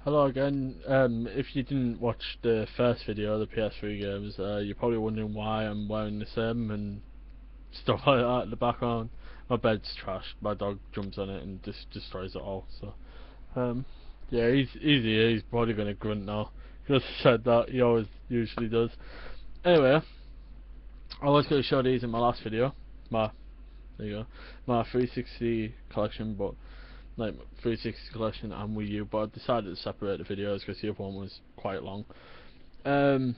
Hello again. If you didn't watch the first video, the PS3 games, you're probably wondering why I'm wearing the same and stuff like that in the background. My bed's trashed. My dog jumps on it and just destroys it all. So, yeah, he's here. He's probably gonna grunt now because I said that. He always usually does. Anyway, I was gonna show these in my last video. My There you go. My 360 collection, but like 360 collection and Wii U, but I decided to separate the videos because the other one was quite long. Um,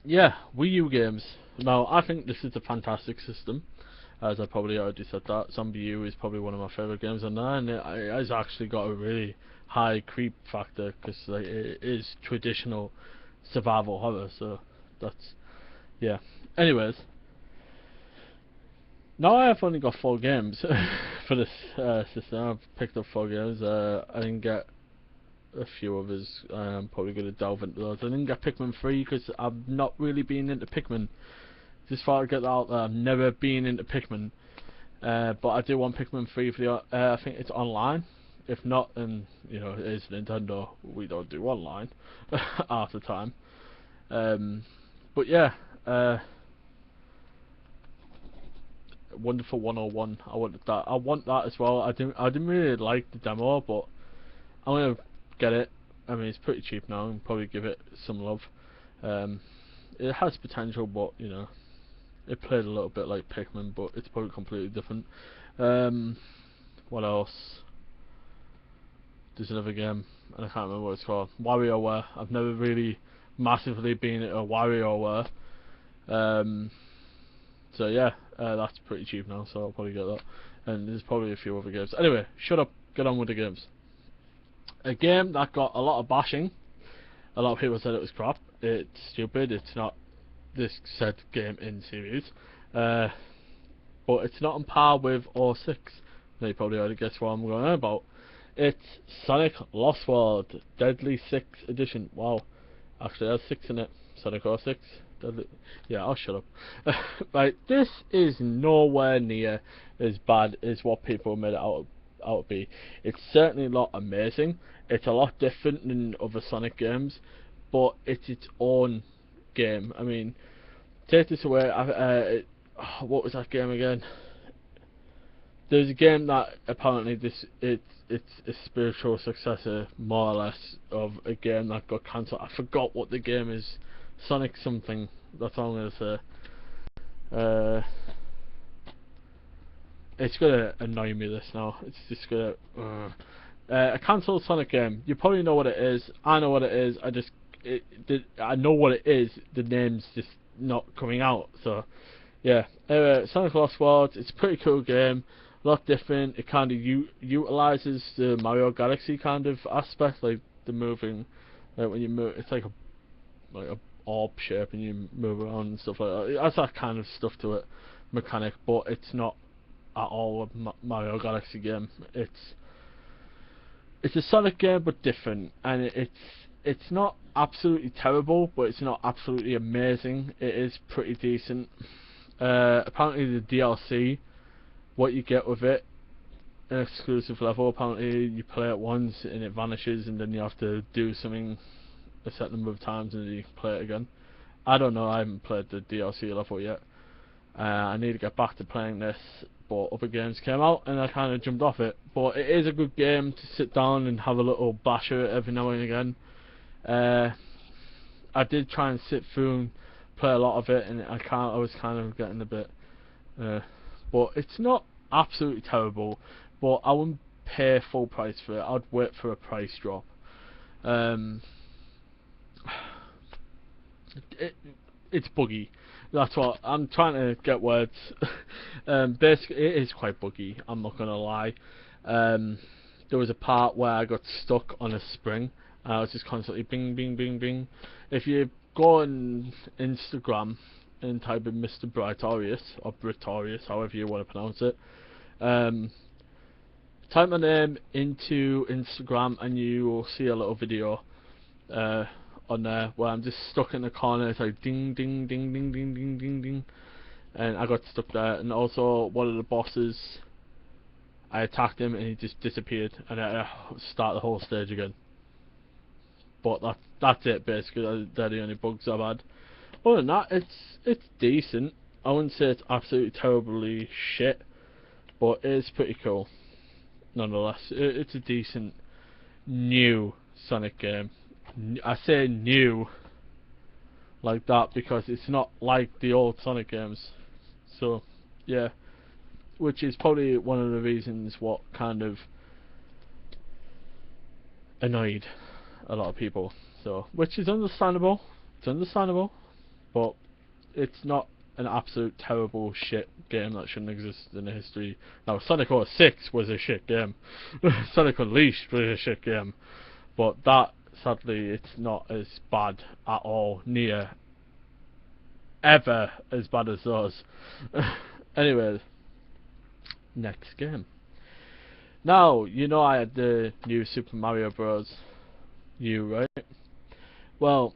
yeah, Wii U games. Now, I think this is a fantastic system, as I probably already said that. Zombie U is probably one of my favourite games on there, and it has actually got a really high creep factor because like, it is traditional survival horror, so that's, yeah. Anyways, now I have only got 4 games for this system. I've picked up 4 games. I didn't get a few others. I'm probably going to delve into those. I didn't get Pikmin 3 because I've not really been into Pikmin. Just thought I'd get that out there. I've never been into Pikmin. But I do want Pikmin 3 for the. I think it's online. If not, then it is Nintendo. We don't do online half the time. But yeah. Wonderful 101. I wanted that. I want that as well. I didn't really like the demo, but I'm gonna get it. I mean, it's pretty cheap now, and probably give it some love. It has potential, but it played a little bit like Pikmin, but it's probably completely different. What else? There's another game, and I can't remember what it's called. WarioWare. I've never really massively been at a WarioWare. So yeah, that's pretty cheap now, so I'll probably get that. And there's probably a few other games. Anyway, shut up, get on with the games. A game that got a lot of bashing. A lot of people said it was crap. It's stupid. It's not this said game in series. But it's not on par with 06. Now you probably already guessed what I'm going on about. It's Sonic Lost World Deadly 6 Edition. Wow, actually there's 6 in it. Sonic 06. Yeah, I'll shut up. Right, this is nowhere near as bad as what people made it out to be. It's certainly not amazing. It's a lot different than other Sonic games, but it's its own game. I mean, take this away. What was that game again? There's a game that apparently it's a spiritual successor, more or less, of a game that got cancelled. I forgot what the game is. Sonic something. That's all I'm gonna say. It's gonna annoy me this now. It's just gonna. A cancelled Sonic game. You probably know what it is. I know what it is. I know what it is. The name's just not coming out. So yeah. Anyway, Sonic Lost World. It's a pretty cool game. A lot different. It kind of utilizes the Mario Galaxy kind of aspect, like the moving. Like when you move, it's like a orb shape and you move around and stuff like that. It has that kind of stuff to it, mechanic, but it's not at all a Mario Galaxy game. It's a Sonic game but different, and it's not absolutely terrible, but it's not absolutely amazing. It is pretty decent. Apparently the DLC, what you get with it, an exclusive level, apparently you play it once and it vanishes and then you have to do something a set number of times and then you can play it again. I don't know, I haven't played the DLC level yet. I need to get back to playing this, but other games came out and I kind of jumped off it. But it is a good game to sit down and have a little bash at it every now and again. I did try and sit through and play a lot of it, and I was kind of getting a bit. But it's not absolutely terrible. But I wouldn't pay full price for it. I'd wait for a price drop. It's buggy. That's what I'm trying to get words. Basically, it is quite buggy. I'm not gonna lie. There was a part where I got stuck on a spring. I was just constantly bing, bing, bing, bing. If you go on Instagram and type in Mr. Britorius or Britorius, however you want to pronounce it, type my name into Instagram and you will see a little video on there where I'm just stuck in the corner. It's like ding ding ding ding ding ding ding ding, and I got stuck there. And also one of the bosses, I attacked him and he just disappeared, and I start the whole stage again. but that's it basically. They're the only bugs I've had. Other than that, it's decent. I wouldn't say it's absolutely terribly shit, but it's pretty cool nonetheless. It's a decent new Sonic game. I say new like that because it's not like the old Sonic games. So yeah, which is probably one of the reasons what kind of annoyed a lot of people. So, which is understandable. It's understandable, but it's not an absolute terrible shit game that shouldn't exist in the history. Now, Sonic 06 was a shit game. Sonic Unleashed was a shit game, but that sadly it's not as bad at all, near ever as bad as those. Anyways, next game. Now, you know I had the new Super Mario Bros. U, right? Well,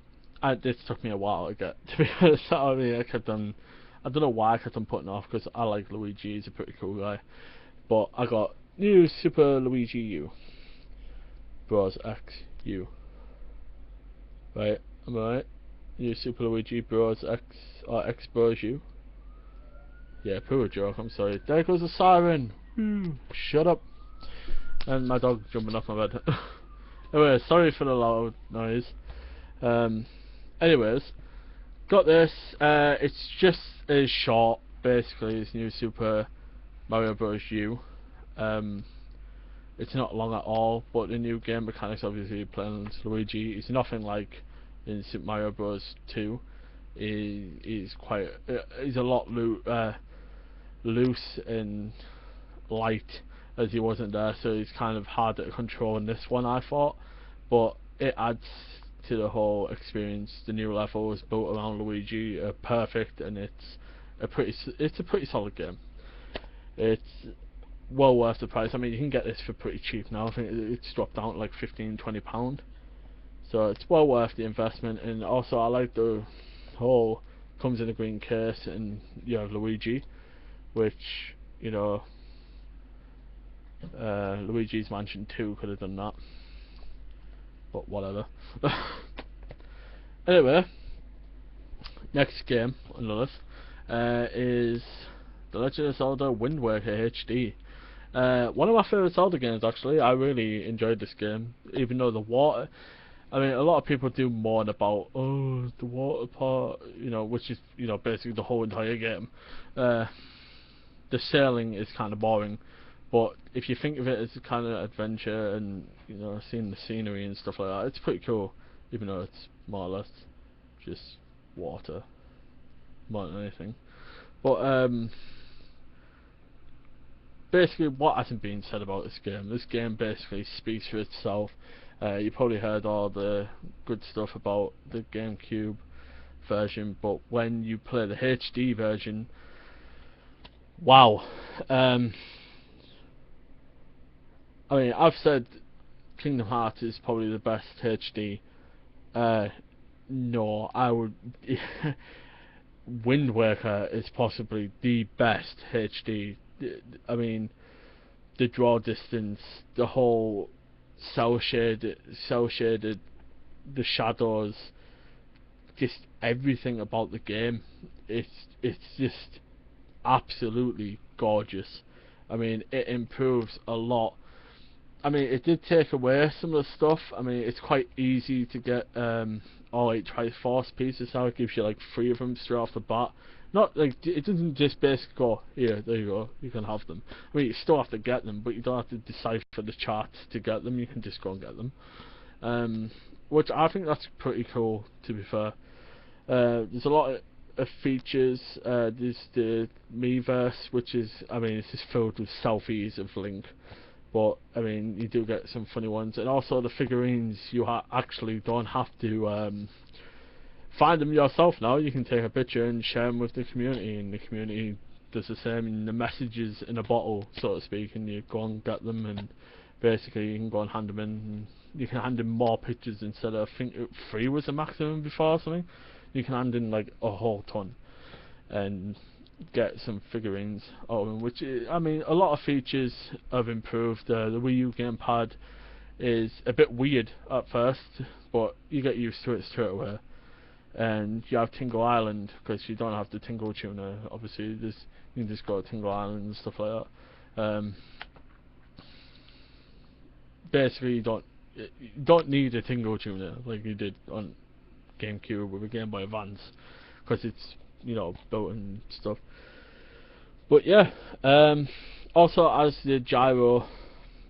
this took me a while to get, to be honest. I mean, I don't know why I kept on putting it off, because I like Luigi, he's a pretty cool guy. But I got new Super Luigi U. Bros. X U. Right, am I right? New Super Luigi Bros. X, or X Bros. U. Yeah, poor joke, I'm sorry. There goes a siren! Shut up! And my dog jumping off my bed. Anyway, sorry for the loud noise. Anyways, got this. It's just as short, basically, as new Super Mario Bros. U. It's not long at all, but the new game mechanics, obviously, playing as Luigi, is nothing like in Super Mario Bros. 2. He's quite, he's a lot loose and light, as he wasn't there, so he's kind of hard to control in this one, I thought, but it adds to the whole experience. The new levels built around Luigi are perfect, and it's a pretty solid game. It's well worth the price. I mean, you can get this for pretty cheap now. I think it's dropped down to like £15–20, so it's well worth the investment. And also, I like the whole comes in a green case, and you have Luigi, which, you know, Luigi's Mansion 2 could have done that, but whatever. Anyway, next game on the list is The Legend of Zelda Wind Waker HD. One of my favourite Zelda games, actually. I really enjoyed this game, even though the water, I mean, a lot of people do mourn about, oh, the water part, you know, which is, you know, basically the whole entire game. The sailing is kind of boring, but if you think of it as a kind of adventure and, you know, seeing the scenery and stuff like that, it's pretty cool, even though it's more or less just water more than anything. But basically, what hasn't been said about this game basically speaks for itself. You probably heard all the good stuff about the GameCube version, but when you play the HD version, wow. I mean, I've said Kingdom Hearts is probably the best HD. No, I would. Wind Waker is possibly the best HD. I mean, the draw distance, the whole cell shaded, the shadows, just everything about the game. It's just absolutely gorgeous. I mean, it improves a lot. I mean, it did take away some of the stuff. I mean, it's quite easy to get all 8 Triforce pieces now. It gives you like 3 of them straight off the bat. Not like, it doesn't just basically go, here, there you go, you can have them. I mean, you still have to get them, but you don't have to decipher the charts to get them. You can just go and get them. Which I think that's pretty cool, to be fair. There's a lot of features. There's the Miiverse, which is, I mean, it's just filled with selfies of Link. But, I mean, you do get some funny ones. And also the figurines, you actually don't have to find them yourself now. You can take a picture and share them with the community, and the community does the same. And the messages in a bottle, so to speak, and you go and get them, and basically you can go and hand them in. And you can hand in more pictures instead of, I think 3 was the maximum before or something. You can hand in like a whole ton and get some figurines out of them, which is, I mean, a lot of features have improved. The Wii U gamepad is a bit weird at first, but you get used to it straight away. And you have Tingle Island because you don't have the Tingle tuner. Obviously, you can just go to Tingle Island and stuff like that. Basically, you don't need a Tingle tuner like you did on GameCube with a Game Boy Advance because it's built and stuff. But yeah, also as the gyro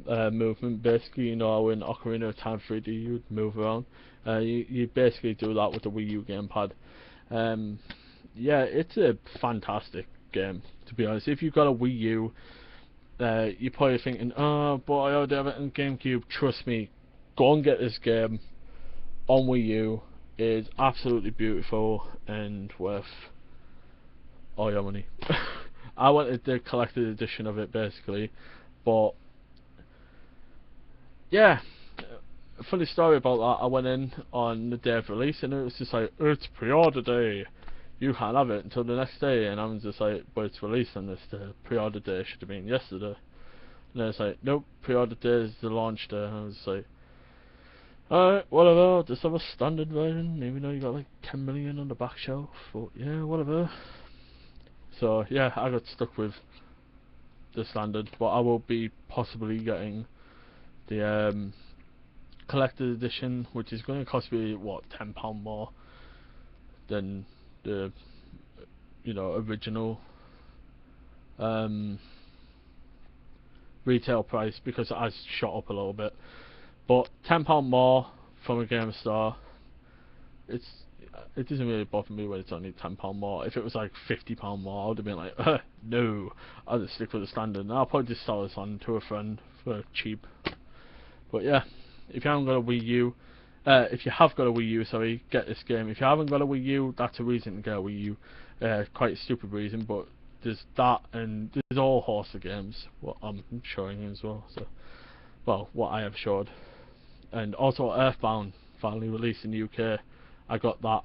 movement, basically, in Ocarina of Time 3D you'd move around. You basically do that with the Wii U gamepad. Yeah, it's a fantastic game, to be honest. If you've got a Wii U, you're probably thinking, oh, but I already have it on GameCube. Trust me, go and get this game on Wii U. It's absolutely beautiful and worth all your money. I wanted the collector's edition of it, basically, but yeah, funny story about that. I went in on the day of release and it was just like, it's pre-order day, you can't have it until the next day, and I was just like, but it's released on this day. Pre-order day should have been yesterday. And then it's like, nope, pre-order day is the launch day. And I was like, alright, whatever, I'll just have a standard version, even though you got like 10 million on the back shelf, but yeah, whatever. So yeah, I got stuck with the standard, but I will be possibly getting the collector's edition, which is going to cost me what, £10 more than the original retail price, because it has shot up a little bit. But £10 more from a game store, it doesn't really bother me when it's only £10 more. If it was like £50 more, I would have been like, no, I'll just stick with the standard. And I'll probably just sell this on to a friend for cheap. But yeah, if you haven't got a Wii U, if you have got a Wii U, sorry, get this game. If you haven't got a Wii U, that's a reason to get a Wii U. Quite a stupid reason, but there's that, and there's all horse of games, what I'm showing as well. So, well, what I have showed. And also Earthbound finally released in the UK. I got that,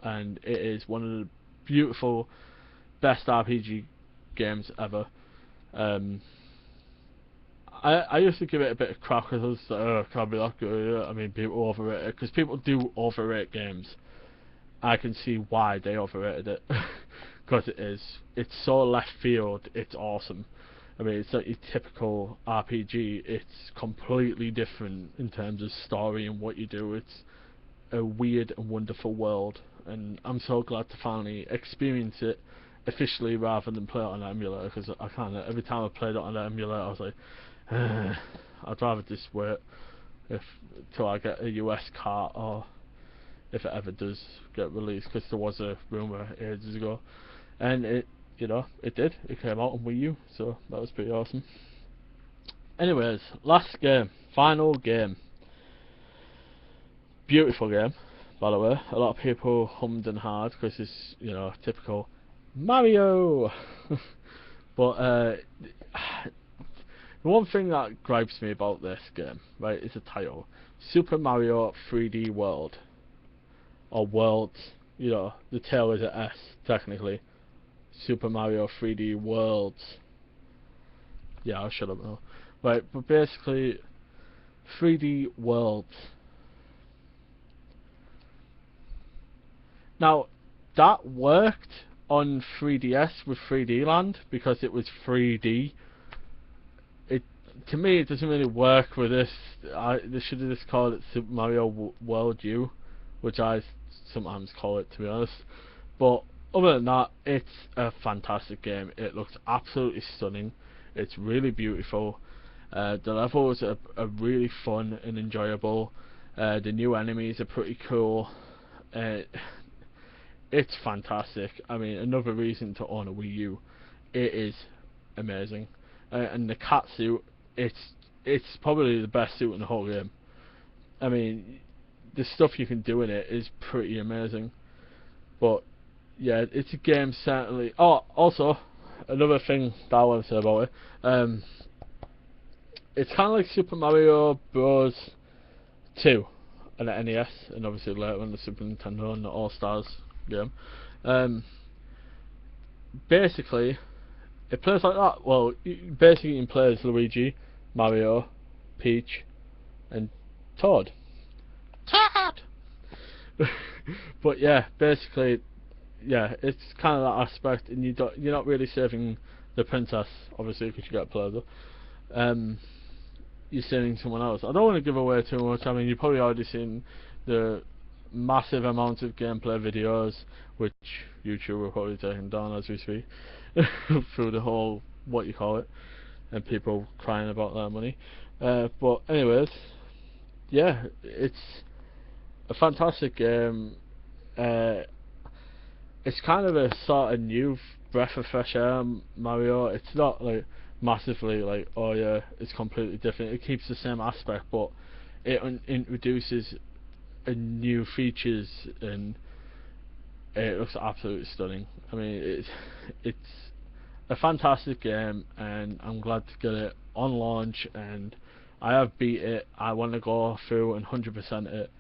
and it is one of the beautiful, best RPG games ever. I used to give it a bit of crap because I was like, oh, it can't be that good. I mean, people overrate it, because people do overrate games. I can see why they overrated it, because it's so left field, it's awesome. I mean, it's not your typical RPG, it's completely different in terms of story and what you do. It's a weird and wonderful world, and I'm so glad to finally experience it officially rather than play it on an emulator, because I can't. Every time I played it on an emulator, I was like, I'd rather just wait till I get a US cart, or if it ever does get released, because there was a rumour ages ago, and it did. It came out on Wii U, so that was pretty awesome. Anyways, last game, final game. Beautiful game, by the way. A lot of people hummed and hawed because it's typical Mario. But the one thing that gripes me about this game, right, is the title, Super Mario 3D World, or Worlds. The tail is an S technically. Super Mario 3D Worlds. Yeah, I'll shut up now. Right, but basically 3D Worlds. Now, that worked on 3DS with 3D Land because it was 3D. To me, it doesn't really work with this. They should have just called it Super Mario World U, which I sometimes call it, to be honest. But other than that, it's a fantastic game. It looks absolutely stunning. It's really beautiful. The levels are really fun and enjoyable. The new enemies are pretty cool. It's fantastic. I mean, another reason to own a Wii U. It is amazing. And the cat suit, it's probably the best suit in the whole game. I mean, the stuff you can do in it is pretty amazing. But yeah, it's a game certainly. Oh, also another thing that I want to say about it. It's kind of like Super Mario Bros. 2 on the NES, and obviously later on the Super Nintendo and the All Stars game. Basically, it plays like that. Well, basically you can play as Luigi, Mario, Peach, and Toad. Toad! But yeah, basically, yeah, it's kind of that aspect, and you're not really saving the princess, obviously, because you get pleasure. You're saving someone else. I don't want to give away too much. I mean, you've probably already seen the massive amounts of gameplay videos, which YouTube will probably taking down as we speak, through the whole what you call it, and people crying about their money. But anyways, yeah, it's a fantastic game. It's kind of a sort of new breath of fresh air, Mario. It's not like massively like, oh yeah, it's completely different. It keeps the same aspect, but it introduces new features, and it looks absolutely stunning. I mean, it's a fantastic game, and I'm glad to get it on launch. And I have beat it. I want to go through and 100% it.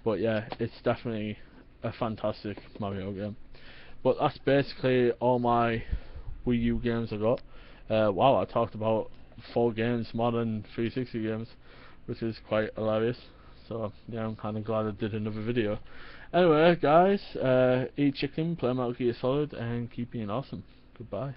But yeah, it's definitely a fantastic Mario game. But that's basically all my Wii U games I got. Wow, I talked about 4 games more than 360 games, which is quite hilarious. So yeah, I'm kind of glad I did another video. Anyway, guys, eat chicken, play Metal Gear Solid, and keep being awesome. Goodbye.